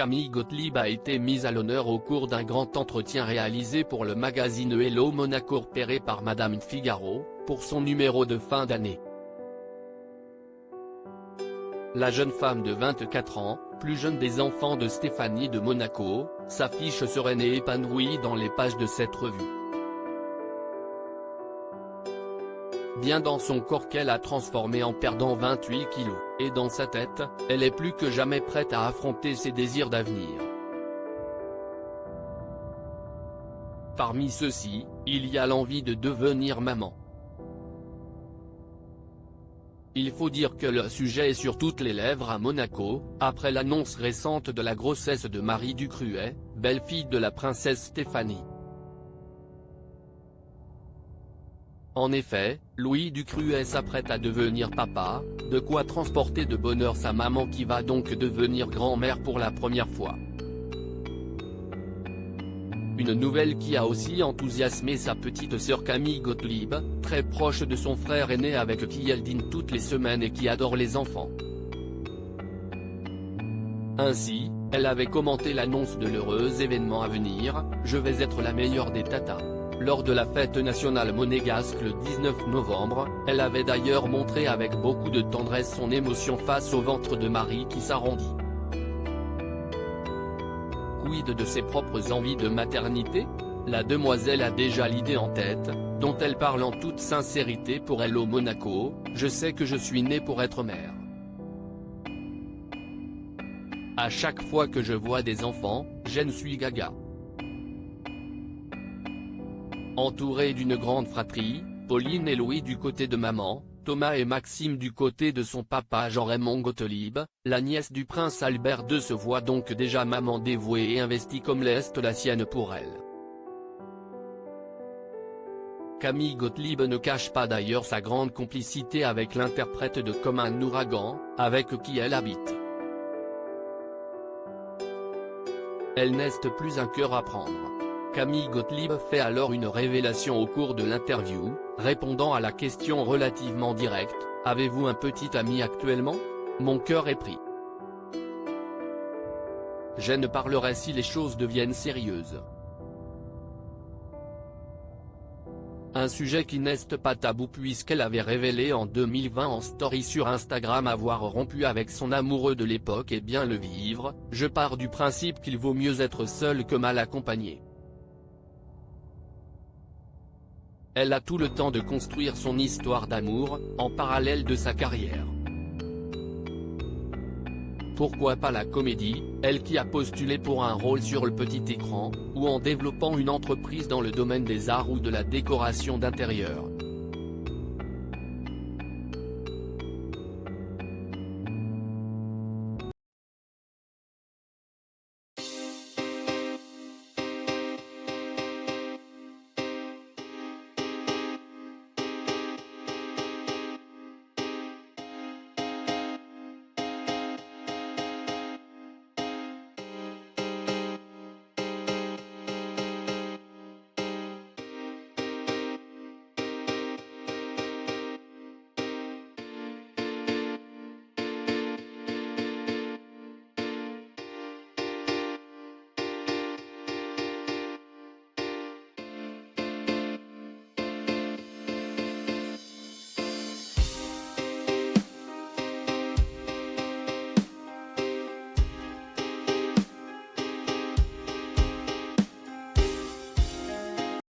Camille Gottlieb a été mise à l'honneur au cours d'un grand entretien réalisé pour le magazine Hello Monaco repéré par Madame Figaro, pour son numéro de fin d'année. La jeune femme de 24 ans, plus jeune des enfants de Stéphanie de Monaco, s'affiche sereine et épanouie dans les pages de cette revue. Bien dans son corps qu'elle a transformé en perdant 28 kilos, et dans sa tête, elle est plus que jamais prête à affronter ses désirs d'avenir. Parmi ceux-ci, il y a l'envie de devenir maman. Il faut dire que le sujet est sur toutes les lèvres à Monaco, après l'annonce récente de la grossesse de Marie Ducruet, belle-fille de la princesse Stéphanie. En effet, Louis Ducruet s'apprête à devenir papa, de quoi transporter de bonheur sa maman qui va donc devenir grand-mère pour la première fois. Une nouvelle qui a aussi enthousiasmé sa petite sœur Camille Gottlieb, très proche de son frère aîné avec qui elle dîne toutes les semaines et qui adore les enfants. Ainsi, elle avait commenté l'annonce de l'heureux événement à venir, « Je vais être la meilleure des tatas ». Lors de la fête nationale monégasque le 19 novembre, elle avait d'ailleurs montré avec beaucoup de tendresse son émotion face au ventre de Marie qui s'arrondit. Quid de ses propres envies de maternité? La demoiselle a déjà l'idée en tête, dont elle parle en toute sincérité pour Hello Monaco, « Je sais que je suis née pour être mère. À chaque fois que je vois des enfants, je ne suis gaga. » Entourée d'une grande fratrie, Pauline et Louis du côté de maman, Thomas et Maxime du côté de son papa Jean-Raymond Gottlieb, la nièce du prince Albert II se voit donc déjà maman dévouée et investie comme l'est la sienne pour elle. Camille Gottlieb ne cache pas d'ailleurs sa grande complicité avec l'interprète de Comme un ouragan, avec qui elle habite. Elle n'est plus un cœur à prendre. Camille Gottlieb fait alors une révélation au cours de l'interview, répondant à la question relativement directe, « Avez-vous un petit ami actuellement? Mon cœur est pris. Je ne parlerai si les choses deviennent sérieuses. » Un sujet qui n'est pas tabou puisqu'elle avait révélé en 2020 en story sur Instagram avoir rompu avec son amoureux de l'époque et bien le vivre, « Je pars du principe qu'il vaut mieux être seul que mal accompagné. » Elle a tout le temps de construire son histoire d'amour, en parallèle de sa carrière. Pourquoi pas la comédie, elle qui a postulé pour un rôle sur le petit écran, ou en développant une entreprise dans le domaine des arts ou de la décoration d'intérieur.